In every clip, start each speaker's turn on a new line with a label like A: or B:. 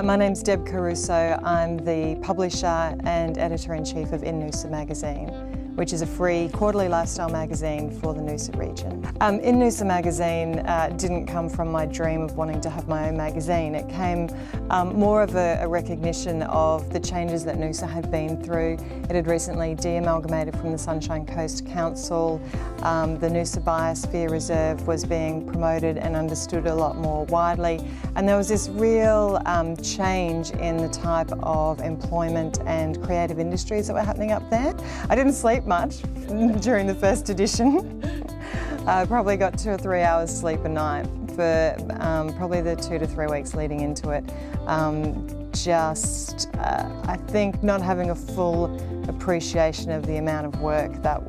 A: My name's Deb Caruso. I'm the publisher and editor-in-chief of noosa magazine, which is a free quarterly lifestyle magazine for the Noosa region. noosa magazine didn't come from my dream of wanting to have my own magazine. It came more of a recognition of the changes that Noosa had been through. It had recently de-amalgamated from the Sunshine Coast Council. The Noosa Biosphere Reserve was being promoted and understood a lot more widely, and there was this real change in the type of employment and creative industries that were happening up there. I didn't sleep much during the first edition. I probably got 2 or 3 hours sleep a night for probably the 2 to 3 weeks leading into it. I think not having a full appreciation of the amount of work that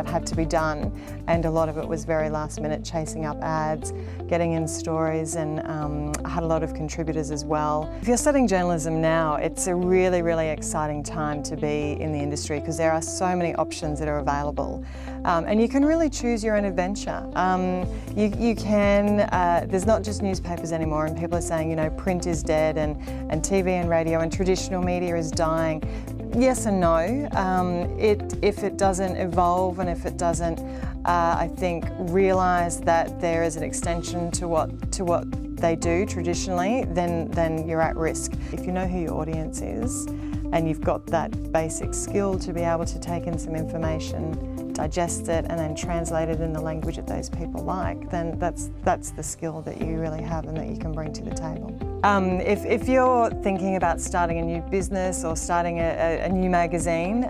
A: had to be done, and a lot of it was very last minute, chasing up ads, getting in stories, and I had a lot of contributors as well. If you're studying journalism now, it's a really, really exciting time to be in the industry because there are so many options that are available. And you can really choose your own adventure. There's not just newspapers anymore, and people are saying, you know, print is dead and TV and radio and traditional media is dying. Yes and no. If it doesn't evolve and if it doesn't, I think, realise that there is an extension to what they do traditionally, then you're at risk. If you know who your audience is and you've got that basic skill to be able to take in some information, digest it, and then translate it in the language that those people like, then that's the skill that you really have and that you can bring to the table. If you're thinking about starting a new business or starting a new magazine,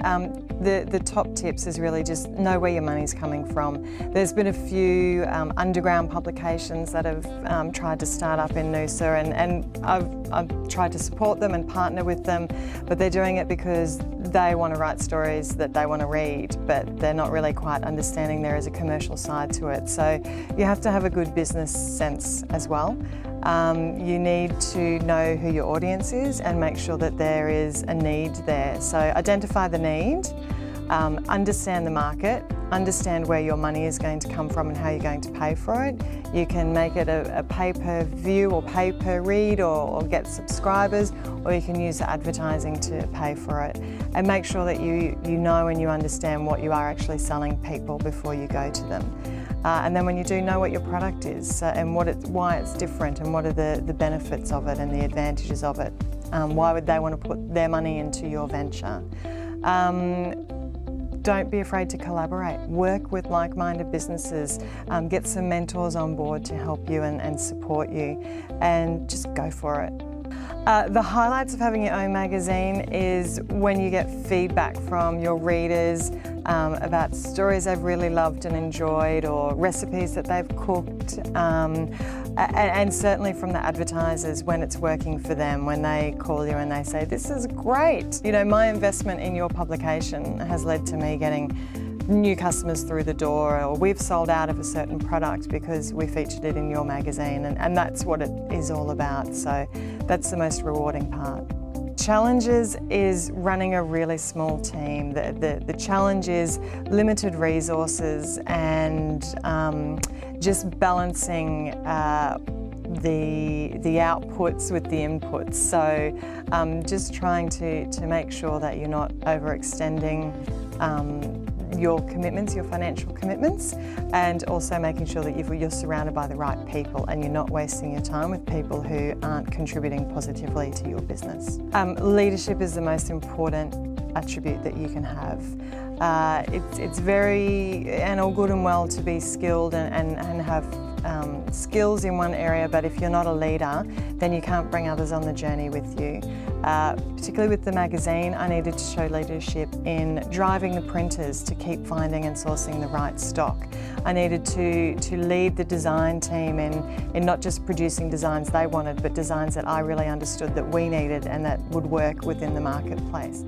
A: the top tips is really just know where your money's coming from. There's been a few underground publications that have tried to start up in Noosa, and I've tried to support them and partner with them, but they're doing it because they want to write stories that they want to read, but they're not really quite understanding there is a commercial side to it. So you have to have a good business sense as well. You need to know who your audience is and make sure that there is a need there. So identify the need, understand the market, understand where your money is going to come from and how you're going to pay for it. You can make it a pay-per-view or pay-per-read or get subscribers, or you can use advertising to pay for it. And make sure that you know and you understand what you are actually selling people before you go to them. And then when you do know what your product is and why it's different and what are the benefits of it and the advantages of it, why would they want to put their money into your venture? Don't be afraid to collaborate. Work with like-minded businesses. Get some mentors on board to help you and support you, and just go for it. The highlights of having your own magazine is when you get feedback from your readers about stories they've really loved and enjoyed, or recipes that they've cooked, and certainly from the advertisers when it's working for them, when they call you and they say, "This is great." You know, my investment in your publication has led to me getting new customers through the door, or we've sold out of a certain product because we featured it in your magazine, and that's what it is all about. So that's the most rewarding part. Challenges is running a really small team. The challenge is limited resources and just balancing the outputs with the inputs. So just trying to make sure that you're not overextending your commitments, your financial commitments, and also making sure that you're surrounded by the right people and you're not wasting your time with people who aren't contributing positively to your business. Leadership is the most important attribute that you can have. It's very, and all good and well to be skilled and have skills in one area, but if you're not a leader, then you can't bring others on the journey with you. Particularly with the magazine, I needed to show leadership in driving the printers to keep finding and sourcing the right stock. I needed to lead the design team in not just producing designs they wanted, but designs that I really understood that we needed and that would work within the marketplace.